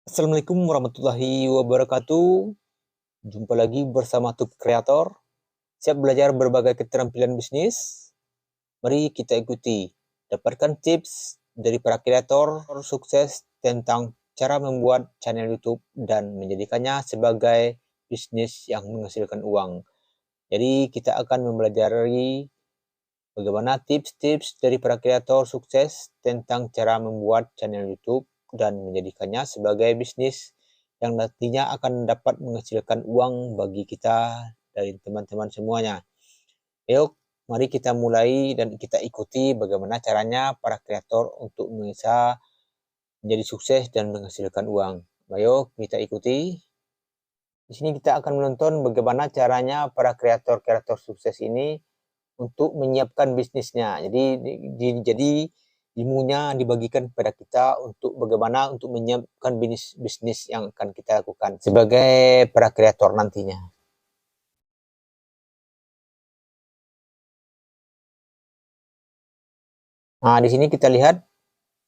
Assalamualaikum warahmatullahi wabarakatuh. Jumpa lagi bersama Tube Kreator. Siap belajar berbagai keterampilan bisnis? Mari kita ikuti. Dapatkan tips dari para kreator sukses tentang cara membuat channel YouTube dan menjadikannya sebagai bisnis yang menghasilkan uang. Jadi kita akan mempelajari bagaimana tips-tips dari para kreator sukses tentang cara membuat channel YouTube dan menjadikannya sebagai bisnis yang nantinya akan dapat menghasilkan uang bagi kita dari teman-teman semuanya. Yuk, mari kita mulai dan kita ikuti bagaimana caranya para kreator untuk bisa menjadi sukses dan menghasilkan uang. Ayo kita ikuti. Di sini kita akan menonton bagaimana caranya para kreator-kreator sukses ini untuk menyiapkan bisnisnya. Jadi ilmunya dibagikan kepada kita untuk bagaimana untuk menyiapkan bisnis yang akan kita lakukan sebagai para kreator nantinya. Nah, di sini kita lihat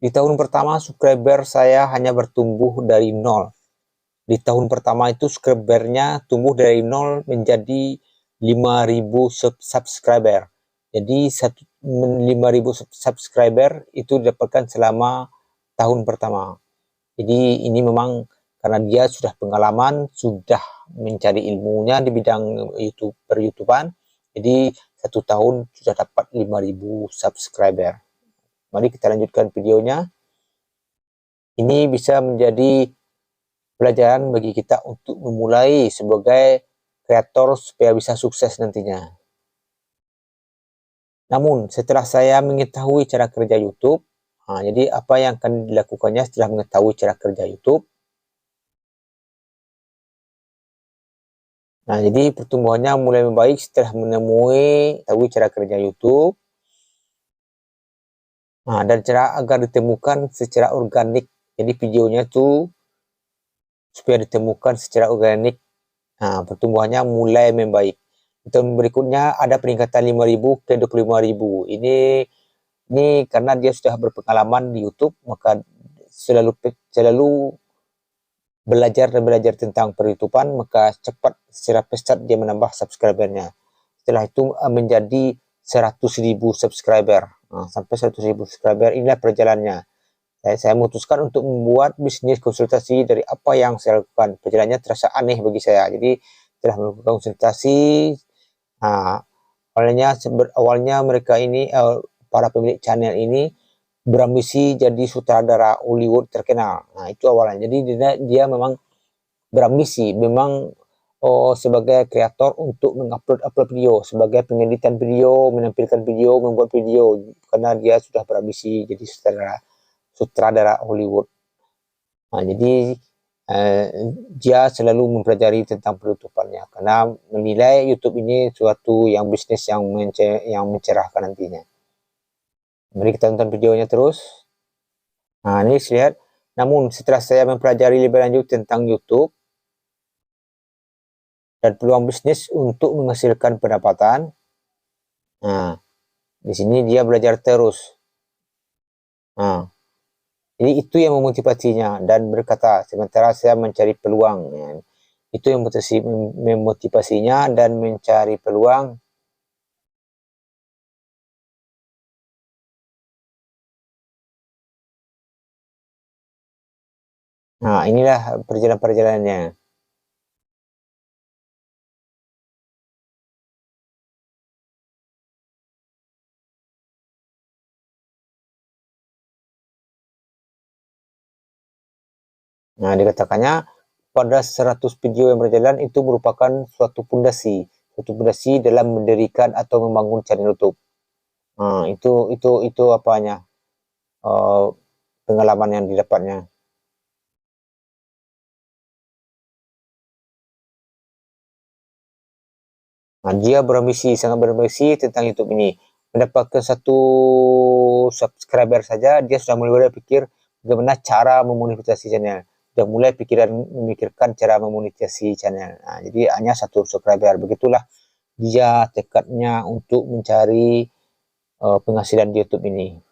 di tahun pertama subscriber saya hanya bertumbuh dari 0. Di tahun pertama itu subscribernya tumbuh dari 0 menjadi 5.000 subscriber. Jadi 5.000 subscriber itu didapatkan selama tahun pertama. Jadi ini memang karena dia sudah pengalaman, sudah mencari ilmunya di bidang YouTube per-YouTubean. Jadi 1 tahun sudah dapat 5.000 subscriber. Mari kita lanjutkan videonya. Ini bisa menjadi pelajaran bagi kita untuk memulai sebagai kreator supaya bisa sukses nantinya. Namun setelah saya mengetahui cara kerja YouTube, jadi apa yang akan dilakukannya setelah mengetahui cara kerja YouTube? Nah, jadi pertumbuhannya mulai membaik setelah menemui tahu cara kerja YouTube. Nah, dan cara agar ditemukan secara organik. Jadi videonya tuh supaya ditemukan secara organik. Nah, pertumbuhannya mulai membaik. Di tahun berikutnya ada peningkatan 5.000 ke 25.000. Ini karena dia sudah berpengalaman di YouTube, maka selalu belajar tentang per-YouTubean, maka cepat secara pesat dia menambah subscribernya. Setelah itu menjadi 100.000 subscriber. Sampai 100.000 subscriber, inilah perjalanannya. Saya memutuskan untuk membuat bisnis konsultasi dari apa yang saya lakukan. Perjalanannya terasa aneh bagi saya. Jadi setelah melakukan konsultasi, awalnya mereka ini, para pemilik channel ini berambisi jadi sutradara Hollywood terkenal. Nah, itu awalnya. Jadi dia memang berambisi, memang sebagai kreator untuk mengupload video, sebagai pengeditan video, menampilkan video, membuat video, karena dia sudah berambisi jadi sutradara Hollywood. Nah, jadi dia selalu mempelajari tentang penutupannya karena menilai YouTube ini suatu yang bisnis yang mencerahkan nantinya. Mari kita tonton videonya terus. Nah, ini lihat. Namun setelah saya mempelajari lebih lanjut tentang YouTube dan peluang bisnis untuk menghasilkan pendapatan, nah di sini dia belajar terus. Nah, jadi itu yang memotivasinya dan berkata, sementara saya mencari peluang. Ya. Itu yang memotivasinya dan mencari peluang. Nah, inilah perjalanan-perjalanannya. Nah, dikatakannya pada 100 video yang berjalan itu merupakan suatu pondasi dalam mendirikan atau membangun channel YouTube. Nah, itu apanya? Pengalaman yang didapatnya. Nah, dia sangat berambisi tentang YouTube ini. Mendapatkan 1 subscriber saja, dia sudah mulai berpikir bagaimana cara memonetisasi channel. Sudah mulai memikirkan cara memonetisasi channel. Nah, jadi hanya 1 subscriber. Begitulah dia tekadnya untuk mencari penghasilan di YouTube ini.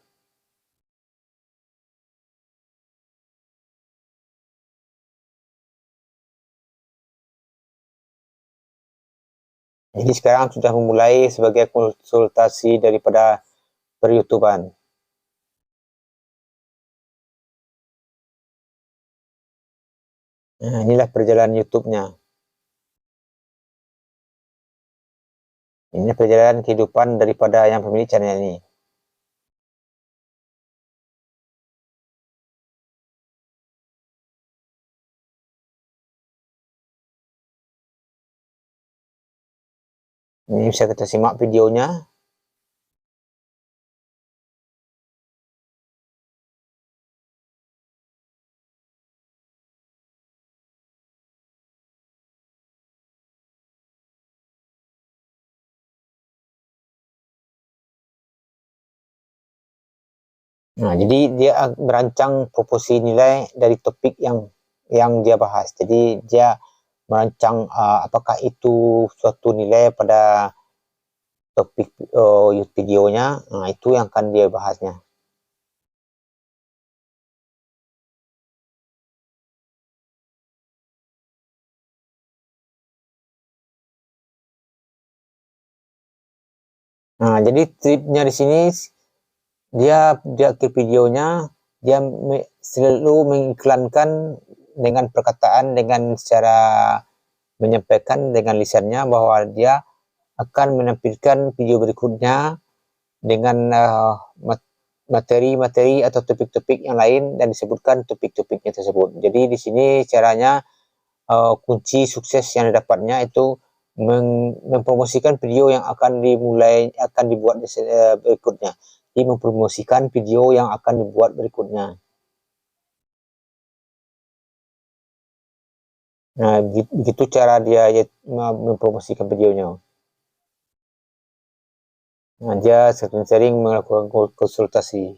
Jadi sekarang sudah memulai sebagai konsultasi daripada per-YouTuban. Nah, inilah perjalanan YouTube-nya. Ini perjalanan kehidupan daripada yang pemilik channel ini. Ini bisa kita simak videonya. Nah, jadi dia merancang proporsi nilai dari topik yang dia bahas. Jadi dia merancang apakah itu suatu nilai pada topik videonya. Nah, itu yang akan dia bahasnya. Nah, jadi triknya di sini di akhir videonya dia selalu mengiklankan dengan perkataan, dengan secara menyampaikan dengan lisannya bahwa dia akan menampilkan video berikutnya dengan materi-materi atau topik-topik yang lain dan disebutkan topik-topiknya tersebut. Jadi di sini caranya kunci sukses yang didapatnya itu mempromosikan video yang akan dibuat berikutnya. Jadi mempromosikan video yang akan dibuat berikutnya. Nah, begitu cara dia mempromosikan videonya. Nah, dia sering melakukan konsultasi.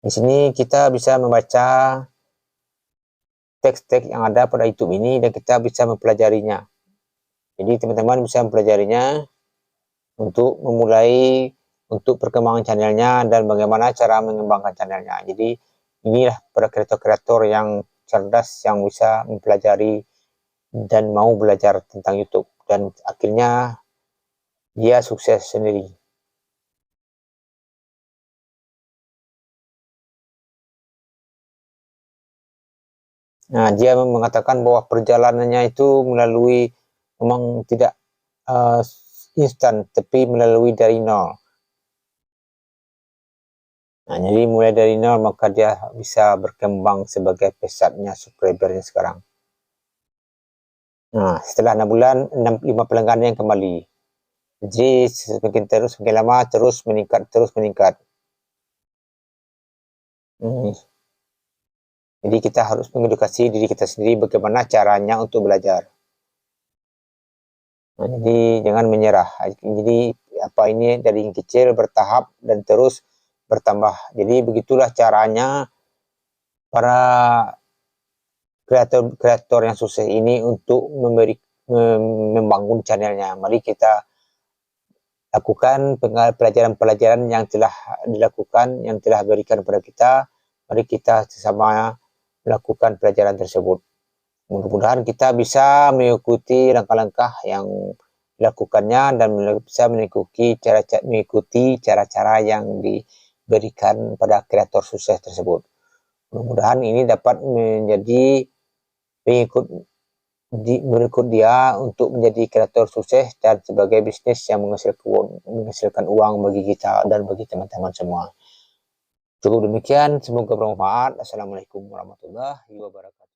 Di sini kita bisa membaca teks-teks yang ada pada YouTube ini dan kita bisa mempelajarinya. Jadi teman-teman bisa mempelajarinya untuk memulai untuk perkembangan channelnya dan bagaimana cara mengembangkan channelnya. Jadi inilah para kreator-kreator yang cerdas yang bisa mempelajari dan mau belajar tentang YouTube dan akhirnya dia sukses sendiri. Nah, dia mengatakan bahwa perjalanannya itu melalui memang tidak instan, tapi melalui dari nol. Nah, jadi mulai dari nol maka dia bisa berkembang sebagai pesatnya subscribernya sekarang. Nah, setelah 6 bulan, 5 pelanggan yang kembali. Jadi semakin lama terus meningkat. Jadi kita harus mengedukasi diri kita sendiri bagaimana caranya untuk belajar. Nah, jadi jangan menyerah. Jadi apa ini dari yang kecil bertahap dan terus bertambah. Jadi begitulah caranya para kreator yang sukses ini untuk membangun channelnya. Mari kita lakukan pelajaran-pelajaran yang telah dilakukan, yang telah berikan kepada kita. Mari kita bersama melakukan pelajaran tersebut. Mudah-mudahan kita bisa mengikuti langkah-langkah yang dilakukannya dan bisa mengikuti cara-cara yang diberikan pada kreator sukses tersebut. Mudah-mudahan ini dapat menjadi berikut dia untuk menjadi kreator sukses dan sebagai bisnis yang menghasilkan uang bagi kita dan bagi teman-teman semua. Cukup demikian, semoga bermanfaat. Assalamualaikum warahmatullahi wabarakatuh.